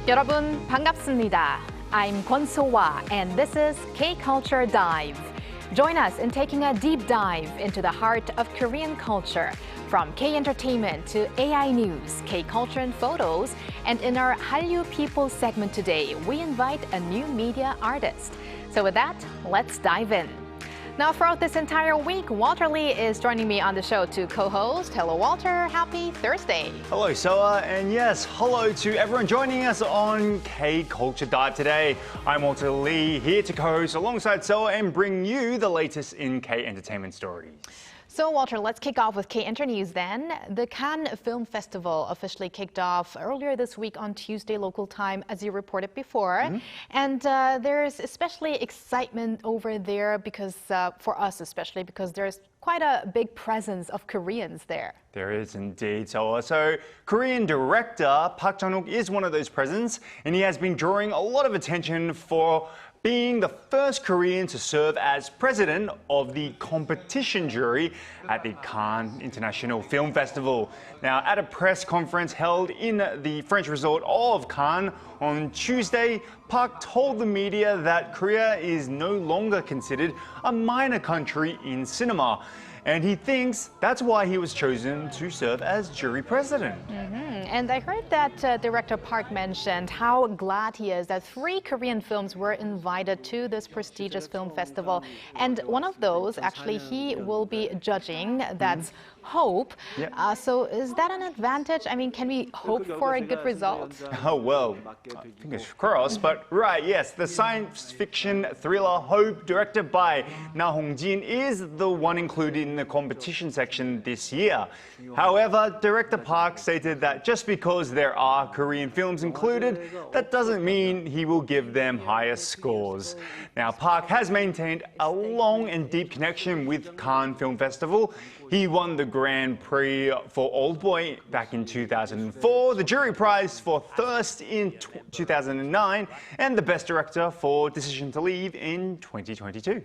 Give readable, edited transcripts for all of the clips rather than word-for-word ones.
여러분 반갑습니다. I'm Kwon-sowa and this is K-Culture Dive. Join us in taking a deep dive into the heart of Korean culture, from K-entertainment to AI news, K-culture and photos, and in our Hallyu People segment today, we invite a new media artist. So with that, let's dive in. Now, throughout this entire week, Walter Lee is joining me on the show to co-host. Hello, Walter. Happy Thursday. Hello, Soa. And yes, hello to everyone joining us on K-Culture Dive today. I'm Walter Lee, here to co-host alongside Soa and bring you the latest in K-entertainment stories. So, Walter, let's kick off with K-Inter News then. The Cannes Film Festival officially kicked off earlier this week on Tuesday local time, as you reported before. And there's especially excitement over there because, for us especially, because there's quite a big presence of Koreans there. There is indeed, Soa. So, Korean director Park Chan-wook is one of those presents, and he has been drawing a lot of attention for being the first Korean to serve as president of the competition jury at the Cannes International Film Festival. Now, at a press conference held in the French resort of Cannes on Tuesday, Park told the media that Korea is no longer considered a minor country in cinema. And he thinks that's why he was chosen to serve as jury president. And I heard that director Park mentioned how glad he is that 3 Korean films were invited to this prestigious film festival. And one of those, actually, he will be judging. That's Hope. So is that an advantage? I mean, can we hope for a good result? Oh, well, fingers crossed. But right, yes, the science fiction thriller Hope, directed by Na Hong-jin, is the one included in the competition section this year. However, director Park stated that just because there are Korean films included, that doesn't mean he will give them higher scores. Now, Park has maintained a long and deep connection with Cannes Film Festival. He won the Grand Prix for Oldboy back in 2004, the jury prize for Thirst in 2009, and the Best Director for Decision to Leave in 2022.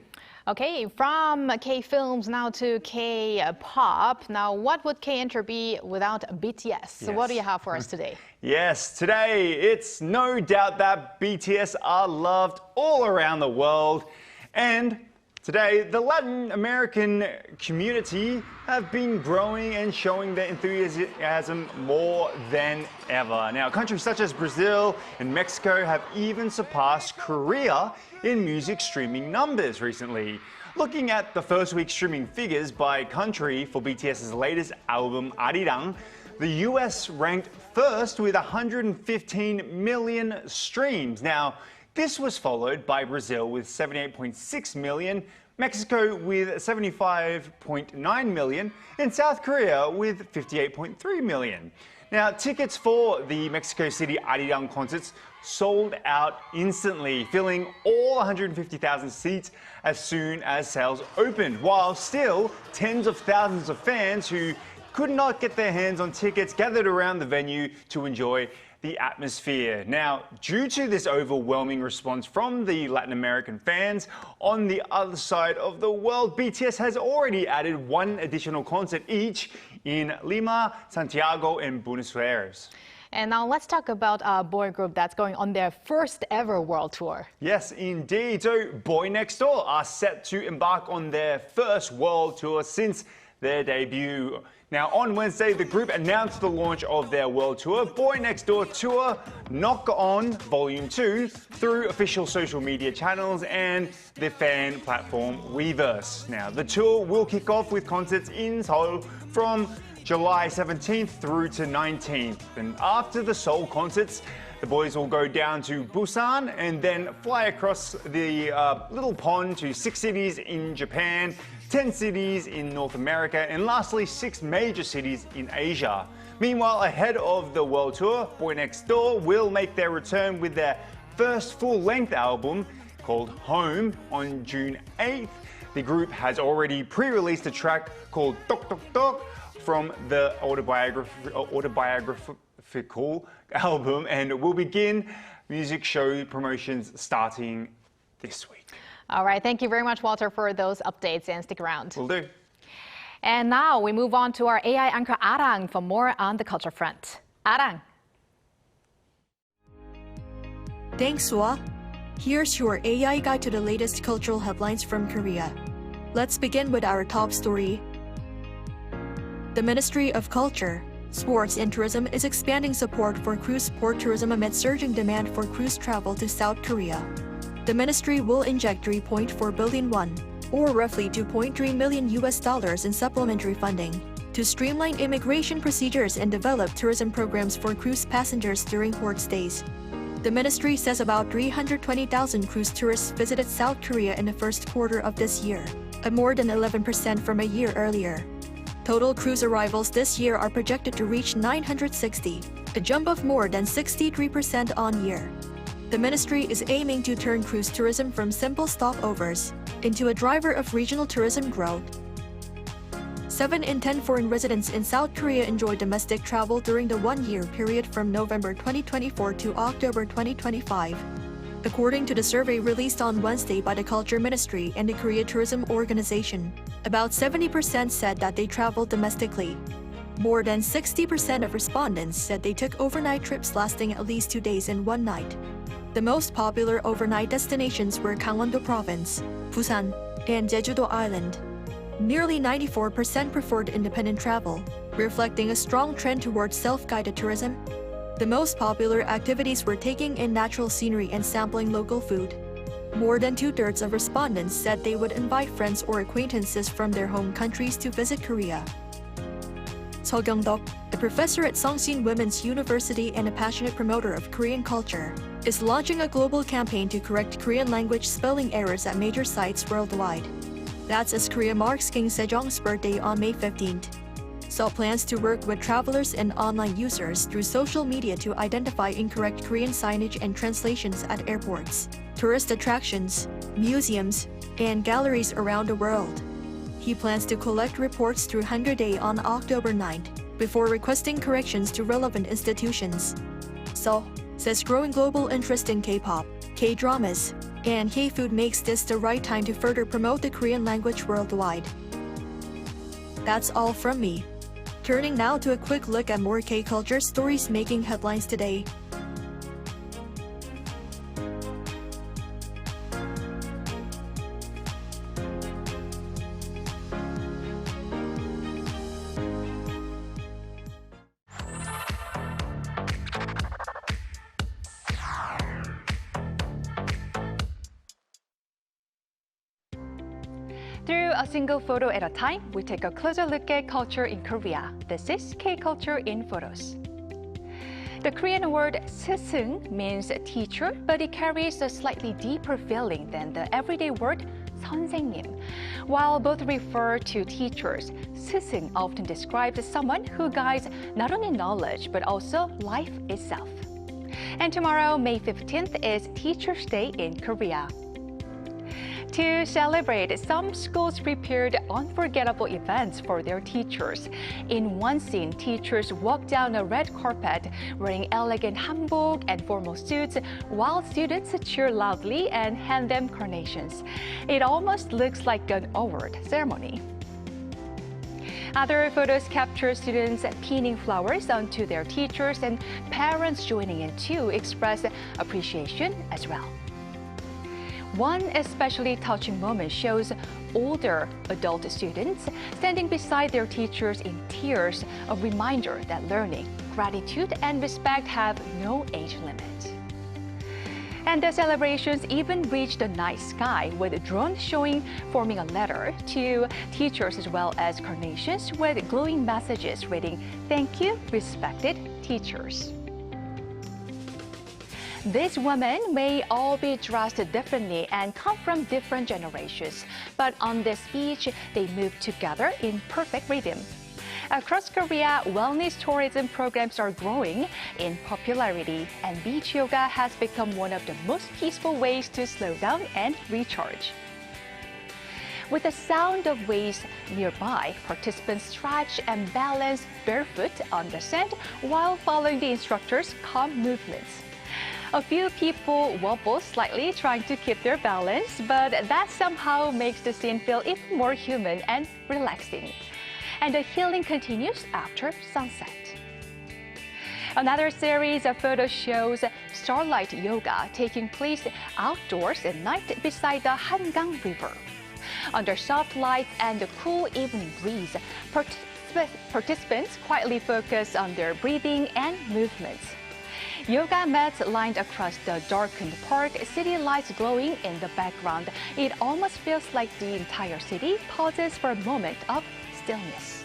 Okay, from K-films now to K-pop. Now, what would K-Inter be without BTS? So what do you have for us today? Yes, today it's no doubt that BTS are loved all around the world. And today, the Latin American community have been growing and showing their enthusiasm more than ever. Now, countries such as Brazil and Mexico have even surpassed Korea in music streaming numbers recently. Looking at the first week streaming figures by country for BTS's latest album, Arirang, the US ranked first with 115 million streams. Now, this was followed by Brazil with 78.6 million, Mexico with 75.9 million, and South Korea with 58.3 million. Now, tickets for the Mexico City Arirang concerts sold out instantly, filling all 150,000 seats as soon as sales opened, while still tens of thousands of fans who could not get their hands on tickets gathered around the venue to enjoy the atmosphere. Now, due to this overwhelming response from the Latin American fans, on the other side of the world, BTS has already added 1 additional concert each in Lima, Santiago, and Buenos Aires. And now let's talk about a boy group that's going on their first ever world tour. Yes, indeed. So, Boy Next Door are set to embark on their first world tour since their debut. Now, on Wednesday, the group announced the launch of their world tour, Boy Next Door Tour Knock On Volume 2, through official social media channels and the fan platform Weverse. Now, the tour will kick off with concerts in Seoul from July 17th through to 19th. And after the Seoul concerts, the boys will go down to Busan and then fly across the little pond to 6 cities in Japan, 10 cities in North America, and lastly 6 major cities in Asia. Meanwhile, ahead of the world tour, Boy Next Door will make their return with their first full-length album called Home on June 8th. The group has already pre-released a track called Tok Tok Tok from the autobiographical album, and will begin music show promotions starting this week. All right, thank you very much, Walter, for those updates, and stick around. Will do. And now we move on to our AI anchor Arirang for more on the culture front. Arirang. Thanks, Sua. Here's your AI guide to the latest cultural headlines from Korea. Let's begin with our top story. The Ministry of Culture, Sports and Tourism is expanding support for cruise port tourism amid surging demand for cruise travel to South Korea. The ministry will inject 3.4 billion won, or roughly $2.3 million in supplementary funding, to streamline immigration procedures and develop tourism programs for cruise passengers during port stays. The ministry says about 320,000 cruise tourists visited South Korea in the first quarter of this year, a more than 11% from a year earlier. Total cruise arrivals this year are projected to reach 960, a jump of more than 63% on year. The ministry is aiming to turn cruise tourism from simple stopovers into a driver of regional tourism growth. 7 in 10 foreign residents in South Korea enjoy domestic travel during the one-year period from November 2024 to October 2025. According to the survey released on Wednesday by the Culture Ministry and the Korea Tourism Organization, about 70% said that they traveled domestically. More than 60% of respondents said they took overnight trips lasting at least 2 days and 1 night. The most popular overnight destinations were Gangwon-do Province, Busan, and Jeju-do Island. Nearly 94% preferred independent travel, reflecting a strong trend towards self-guided tourism. The most popular activities were taking in natural scenery and sampling local food. More than 2/3 of respondents said they would invite friends or acquaintances from their home countries to visit Korea. Seo Kyung-dok, a professor at Sungsin Women's University and a passionate promoter of Korean culture, is launching a global campaign to correct Korean language spelling errors at major sites worldwide. That's as Korea marks King Sejong's birthday on May 15th. Seo plans to work with travelers and online users through social media to identify incorrect Korean signage and translations at airports, tourist attractions, museums, and galleries around the world. He plans to collect reports through Hangul Day on October 9th, before requesting corrections to relevant institutions. Seo says growing global interest in K-pop, K-dramas, and K-food makes this the right time to further promote the Korean language worldwide. That's all from me. Turning now to a quick look at more K-culture stories making headlines today. Through a single photo at a time, we take a closer look at culture in Korea. This is K-Culture in Photos. The Korean word 스승 means teacher, but it carries a slightly deeper feeling than the everyday word 선생님. While both refer to teachers, 스승 often describes someone who guides not only knowledge, but also life itself. And tomorrow, May 15th, is Teacher's Day in Korea. To celebrate, some schools prepared unforgettable events for their teachers. In one scene, teachers walk down a red carpet wearing elegant hanbok and formal suits, while students cheer loudly and hand them carnations. It almost looks like an award ceremony. Other photos capture students pinning flowers onto their teachers and parents joining in to express appreciation as well. One especially touching moment shows older adult students standing beside their teachers in tears, a reminder that learning, gratitude, and respect have no age limit. And the celebrations even reached the night sky, with drones forming a letter to teachers, as well as carnations with glowing messages reading, "Thank you, respected teachers." These women may all be dressed differently and come from different generations, but on this beach, they move together in perfect rhythm. Across Korea, wellness tourism programs are growing in popularity, and beach yoga has become one of the most peaceful ways to slow down and recharge. With the sound of waves nearby, participants stretch and balance barefoot on the sand while following the instructor's calm movements. A few people wobble slightly trying to keep their balance, but that somehow makes the scene feel even more human and relaxing. And the healing continues after sunset. Another series of photos shows starlight yoga taking place outdoors at night beside the Hallyu River. Under soft lights and the cool evening breeze, participants quietly focus on their breathing and movements. Yoga mats lined across the darkened park, city lights glowing in the background. It almost feels like the entire city pauses for a moment of stillness.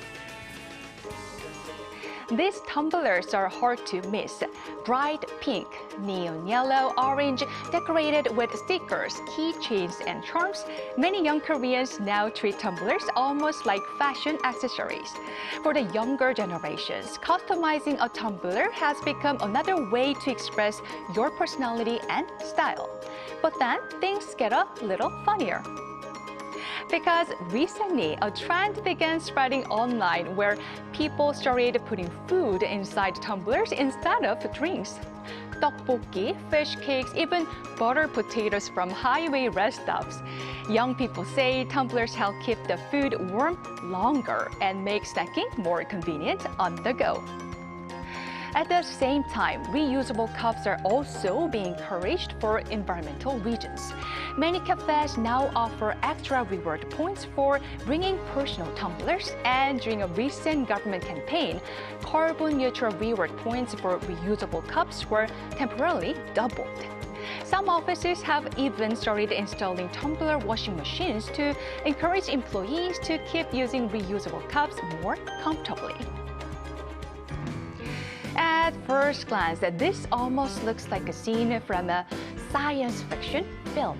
These tumblers are hard to miss. Bright pink, neon yellow, orange, decorated with stickers, keychains, and charms, many young Koreans now treat tumblers almost like fashion accessories. For the younger generations, customizing a tumbler has become another way to express your personality and style. But then things get a little funnier. Because recently, a trend began spreading online where people started putting food inside tumblers instead of drinks. Tteokbokki, fish cakes, even butter potatoes from highway rest stops. Young people say tumblers help keep the food warm longer and make snacking more convenient on the go. At the same time, reusable cups are also being encouraged for environmental reasons. Many cafes now offer extra reward points for bringing personal tumblers, and during a recent government campaign, carbon-neutral reward points for reusable cups were temporarily doubled. Some offices have even started installing tumbler washing machines to encourage employees to keep using reusable cups more comfortably. At first glance, this almost looks like a scene from a science fiction film.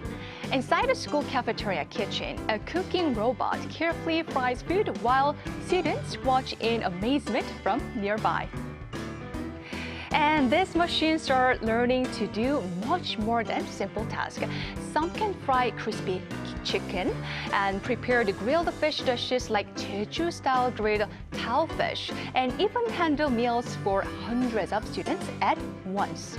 Inside a school cafeteria kitchen, a cooking robot carefully fries food while students watch in amazement from nearby. And these machines are learning to do much more than simple tasks. Some can fry crispy chicken and prepare the grilled fish dishes like Jeju-style grilled fish, and even handle meals for hundreds of students at once.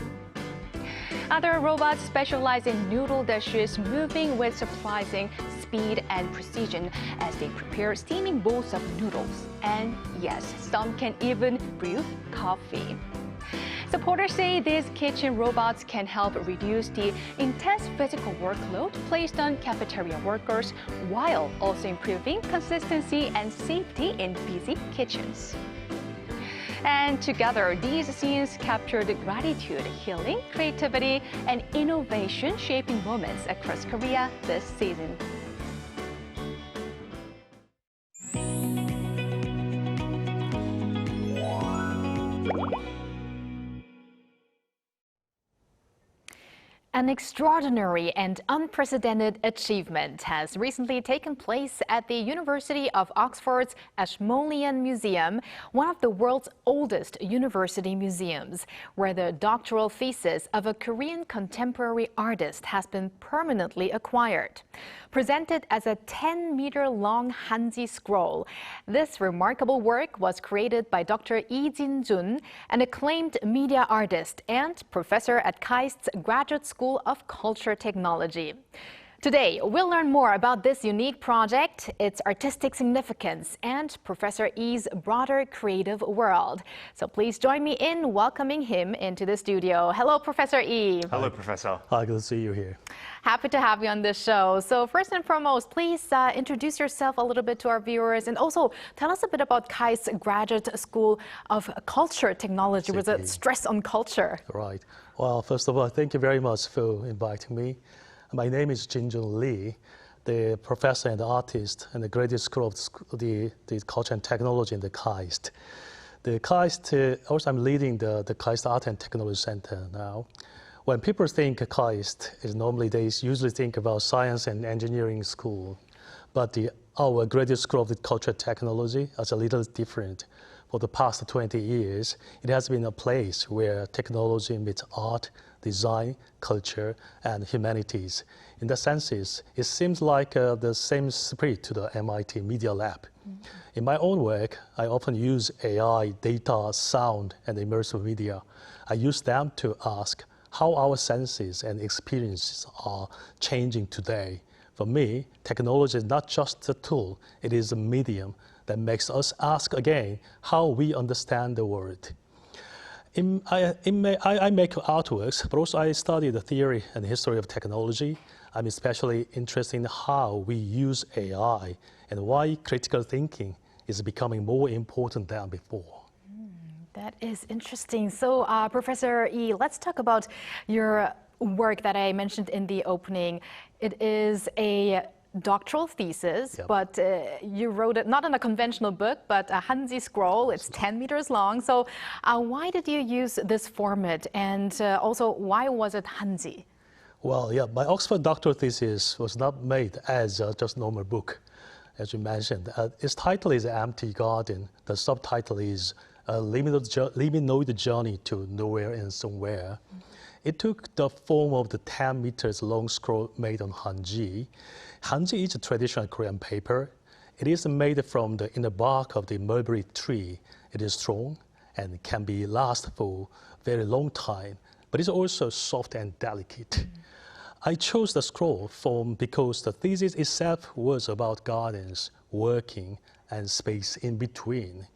Other robots specialize in noodle dishes, moving with surprising speed and precision as they prepare steaming bowls of noodles. And yes, some can even brew coffee. Supporters say these kitchen robots can help reduce the intense physical workload placed on cafeteria workers while also improving consistency and safety in busy kitchens. And together, these scenes captured gratitude, healing, creativity, and innovation shaping moments across Korea this season. An extraordinary and unprecedented achievement has recently taken place at the University of Oxford's Ashmolean Museum, one of the world's oldest university museums, where the doctoral thesis of a Korean contemporary artist has been permanently acquired. Presented as a 10-meter-long hanji scroll, this remarkable work was created by Dr. Lee Jin-joon, an acclaimed media artist and professor at KAIST's Graduate School of Culture Technology. Today, we'll learn more about this unique project, its artistic significance, and Professor Lee's broader creative world. So please join me in welcoming him into the studio. Hello, Professor Lee. Hello, Professor. Hi, good to see you here. Happy to have you on this show. So first and foremost, please introduce yourself a little bit to our viewers, and also tell us a bit about KAIST's Graduate School of Culture Technology with a stress on culture. Right. Well, first of all, thank you very much for inviting me. My name is Jin-joon Lee, the professor and artist in the Graduate School of the Culture and Technology in the KAIST. The KAIST, also I'm leading the KAIST Art and Technology Center now. When people think KAIST, normally they usually think about science and engineering school, but our Graduate School of the Culture and Technology is a little different. For the past 20 years, it has been a place where technology meets art, design, culture, and humanities. In that sense, it seems like the same spirit to the MIT Media Lab. Mm-hmm. In my own work, I often use AI, data, sound, and immersive media. I use them to ask how our senses and experiences are changing today. For me, technology is not just a tool, it is a medium that makes us ask again how we understand the world. I make artworks, but also I study the theory and history of technology. I'm especially interested in how we use AI and why critical thinking is becoming more important than before. That is interesting. So, Professor Yi, let's talk about your work that I mentioned in the opening. It is a doctoral thesis, Yep. but you wrote it not in a conventional book, but a hanji scroll. It's 10 meters long. So, why did you use this format, and also why was it hanji? Well, yeah, my Oxford doctoral thesis was not made as just normal book, as you mentioned. Its title is Empty Garden. The subtitle is A Liminal Journey to Nowhere and Somewhere. It took the form of the 10 meters long scroll made on hanji. Hanji is a traditional Korean paper. It is made from the inner bark of the mulberry tree. It is strong and can be last for a very long time, but it's also soft and delicate. I chose the scroll form because the thesis itself was about gardens, working, and space in between.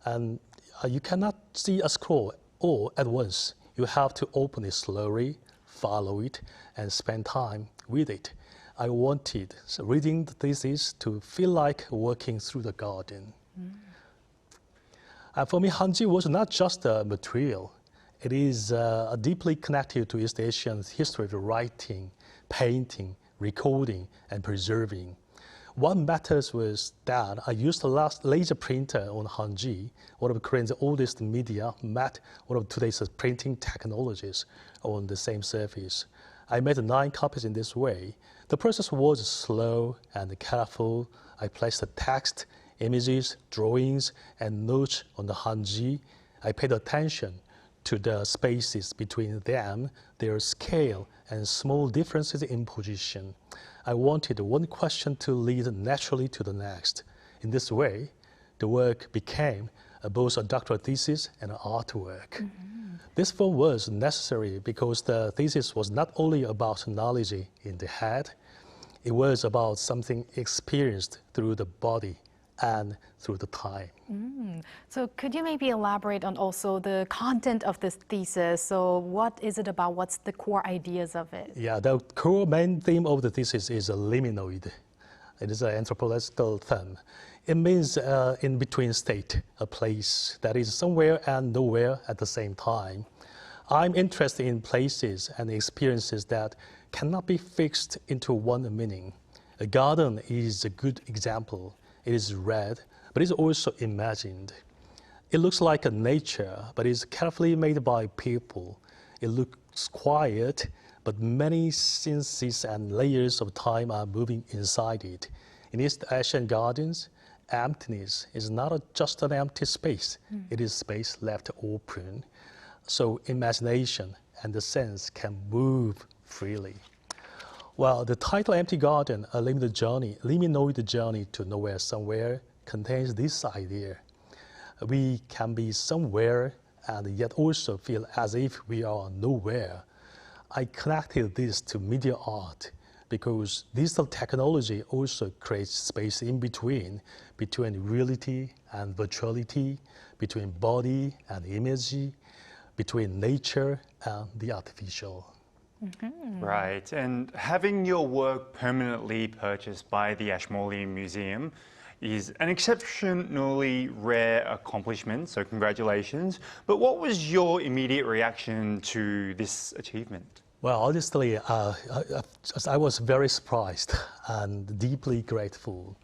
And you cannot see a scroll all at once. You have to open it slowly, follow it, and spend time with it. I wanted reading the thesis to feel like walking through the garden. And for me, hanji was not just a material. It is deeply connected to East Asian history of writing, painting, recording, and preserving. What matters was that I used the last laser printer on hanji, one of Korea's oldest media, met one of today's printing technologies on the same surface. I made 9 copies in this way. The process was slow and careful. I placed the text, images, drawings, and notes on the hanji. I paid attention to the spaces between them, their scale, and small differences in position. I wanted one question to lead naturally to the next. In this way, the work became both a doctoral thesis and an artwork. This form was necessary because the thesis was not only about knowledge in the head, it was about something experienced through the body and through the time. So could you maybe elaborate on also the content of this thesis? So what is it about? What's the core ideas of it? Yeah, the core main theme of the thesis is a liminoid. It is an anthropological term. It means in between state, a place that is somewhere and nowhere at the same time. I'm interested in places and experiences that cannot be fixed into one meaning. A garden is a good example. It is read, but it's also imagined. It looks like a nature, but it's carefully made by people. It looks quiet, but many senses and layers of time are moving inside it. In East Asian gardens, emptiness is not just an empty space. It is space left open. So imagination and the sense can move freely. Well, the title Empty Garden, A Liminal Journey to Nowhere Somewhere contains this idea. We can be somewhere and yet also feel as if we are nowhere. I connected this to media art because digital technology also creates space in between reality and virtuality, between body and image, between nature and the artificial. Right, and having your work permanently purchased by the Ashmolean Museum is an exceptionally rare accomplishment, so congratulations. But what was your immediate reaction to this achievement? Well, honestly, I was very surprised and deeply grateful.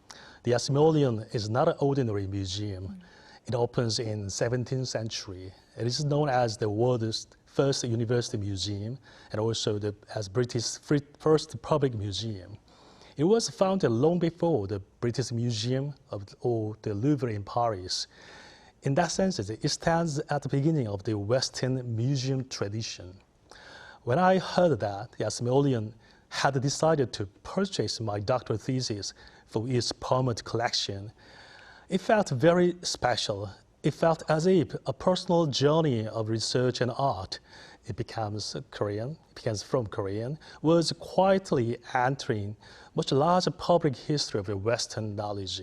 The Ashmolean is not an ordinary museum. It opens in 17th century. It is known as the world's first university museum and also as British first public museum. It was founded long before the British Museum or the Louvre in Paris. In that sense, it stands at the beginning of the Western museum tradition. When I heard that the Ashmolean had decided to purchase my doctoral thesis for its permanent collection, it felt very special. It felt as if a personal journey of research and art, it becomes from Korean, was quietly entering much larger public history of the Western knowledge.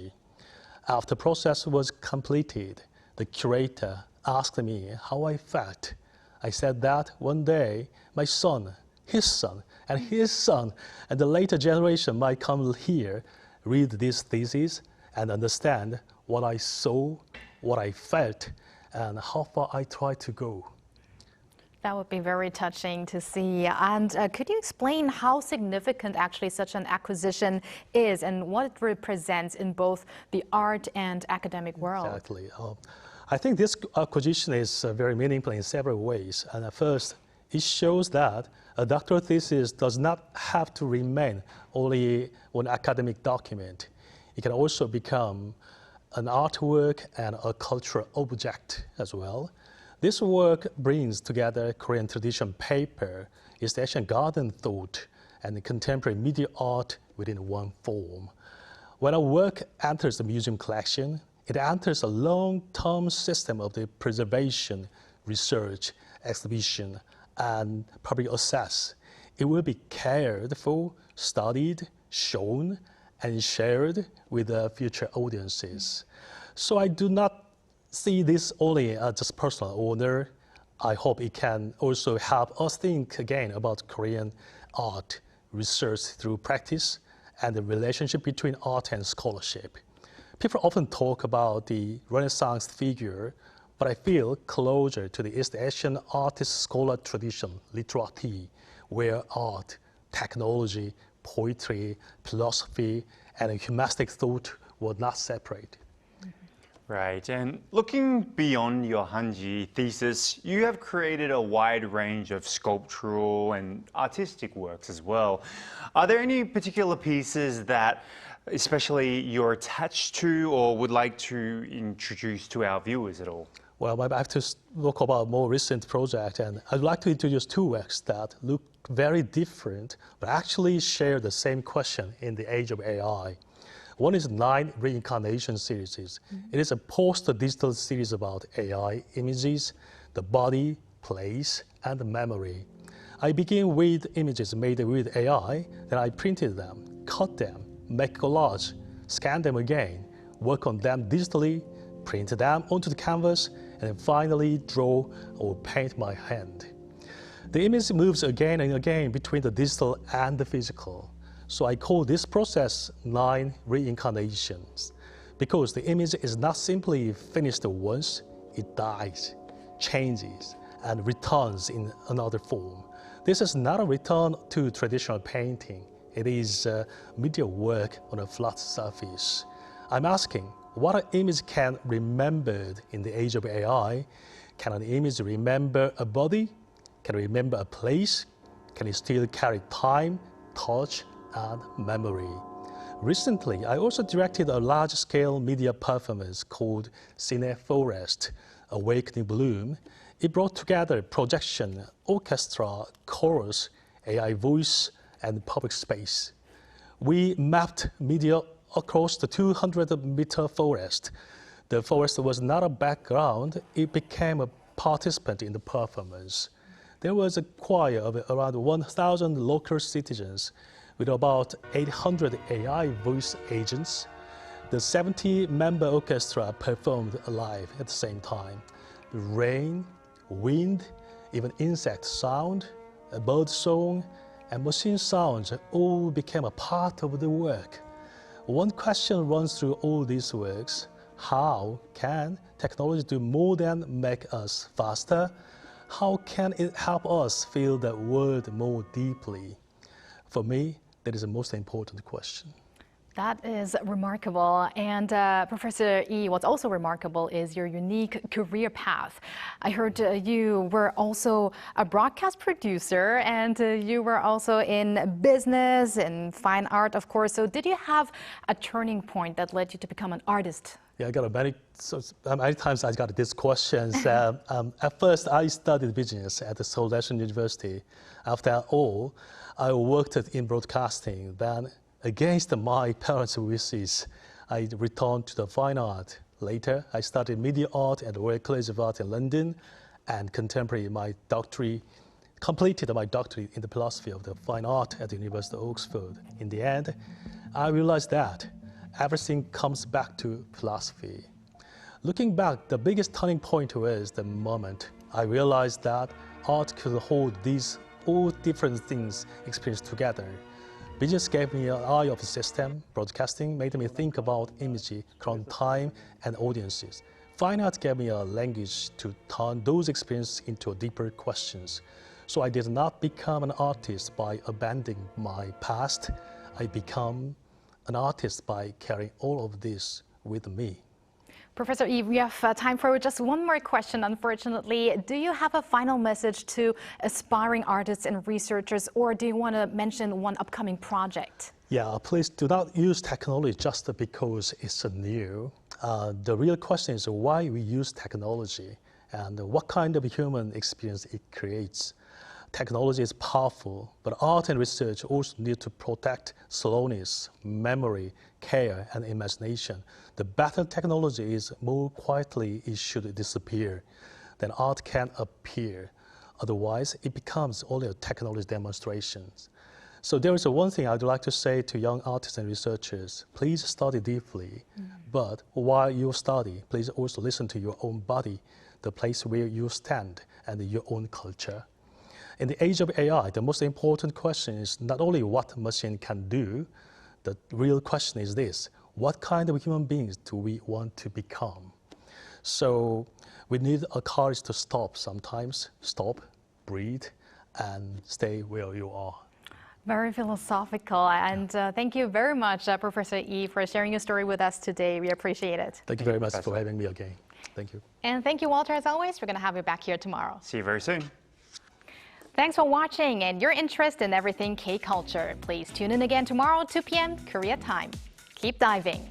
After the process was completed, the curator asked me how I felt. I said that one day my son, his son, and his son, and the later generation might come here, read this thesis, and understand what I saw, what I felt, and how far I tried to go. That would be very touching to see. And could you explain how significant actually such an acquisition is and what it represents in both the art and academic world? Exactly. I think this acquisition is very meaningful in several ways. And at first, it shows that a doctoral thesis does not have to remain only an academic document. It can also become an artwork and a cultural object as well. This work brings together Korean tradition paper, East Asian garden thought, and contemporary media art within one form. When a work enters the museum collection, it enters a long-term system of the preservation, research, exhibition, and public access. It will be cared for, studied, shown, and shared with future audiences. So I do not see this only as just personal honor. I hope it can also help us think again about Korean art, research through practice, and the relationship between art and scholarship. People often talk about the Renaissance figure, but I feel closer to the East Asian artist-scholar tradition, literati, where art, technology, poetry, philosophy, and humanistic thought were not separate. Right, and looking beyond your hanji thesis, you have created a wide range of sculptural and artistic works as well. Are there any particular pieces that especially you're attached to or would like to introduce to our viewers at all? Well, I have to talk about a more recent project, and I'd like to introduce two works that look very different, but actually share the same question in the age of AI. One is 9 Reincarnation series. It is a post-digital series about AI images, the body, place, and memory. I begin with images made with AI, then I printed them, cut them, make collage, scan them again, work on them digitally, print them onto the canvas, and then finally draw or paint my hand. The image moves again and again between the digital and the physical. So I call this process 9 reincarnations, because the image is not simply finished once, it dies, changes, and returns in another form. This is not a return to traditional painting. It is media work on a flat surface. I'm asking, what an image can be remembered in the age of AI? Can an image remember a body? Can it remember a place? Can it still carry time, touch, and memory? Recently, I also directed a large-scale media performance called Cine Forest, Awakening Bloom. It brought together projection, orchestra, chorus, AI voice, and public space. We mapped media across the 200-meter forest. The forest was not a background, it became a participant in the performance. There was a choir of around 1,000 local citizens with about 800 AI voice agents. The 70-member orchestra performed live at the same time. The rain, wind, even insect sound, a bird song, and machine sounds all became a part of the work. One question runs through all these works: how can technology do more than make us faster? How can it help us feel the world more deeply? For me, that is the most important question. That is remarkable. And Professor Lee, what's also remarkable is your unique career path. I heard you were also a broadcast producer and you were also in business and fine art, of course. So did you have a turning point that led you to become an artist? Yeah, I got many times I got these questions. At first, I studied business at the Seoul National University. After all, I worked in broadcasting. Then, against my parents' wishes, I returned to the fine art. Later, I studied media art at the Royal College of Art in London, and completed my doctorate in the philosophy of the fine art at the University of Oxford. In the end, I realized that everything comes back to philosophy. Looking back, the biggest turning point was the moment I realized that art could hold these all different things experienced together. Business gave me an eye of the system. Broadcasting made me think about imagery, current time, and audiences. Fine art gave me a language to turn those experiences into deeper questions. So I did not become an artist by abandoning my past. I become an artist by carrying all of this with me. Professor Lee, we have time for just one more question, unfortunately. Do you have a final message to aspiring artists and researchers, or do you want to mention one upcoming project? Yeah, please do not use technology just because it's new. The real question is why we use technology and what kind of human experience it creates. Technology is powerful, but art and research also need to protect slowness, memory, care, and imagination. The better technology is, more quietly it should disappear. Then art can appear. Otherwise, it becomes only a technology demonstration. So there is one thing I'd like to say to young artists and researchers. Please study deeply, but while you study, please also listen to your own body, the place where you stand, and your own culture. In the age of AI, the most important question is not only what machine can do, the real question is this: what kind of human beings do we want to become? So we need a courage to stop sometimes, stop, breathe, and stay where you are. Very philosophical, and thank you very much, Professor Yi, for sharing your story with us today. We appreciate it. Thank you very much for having me again. Thank you. And thank you, Walter, as always. We're going to have you back here tomorrow. See you very soon. Thanks for watching and your interest in everything K-culture. Please tune in again tomorrow, 2 p.m. Korea time. Keep diving.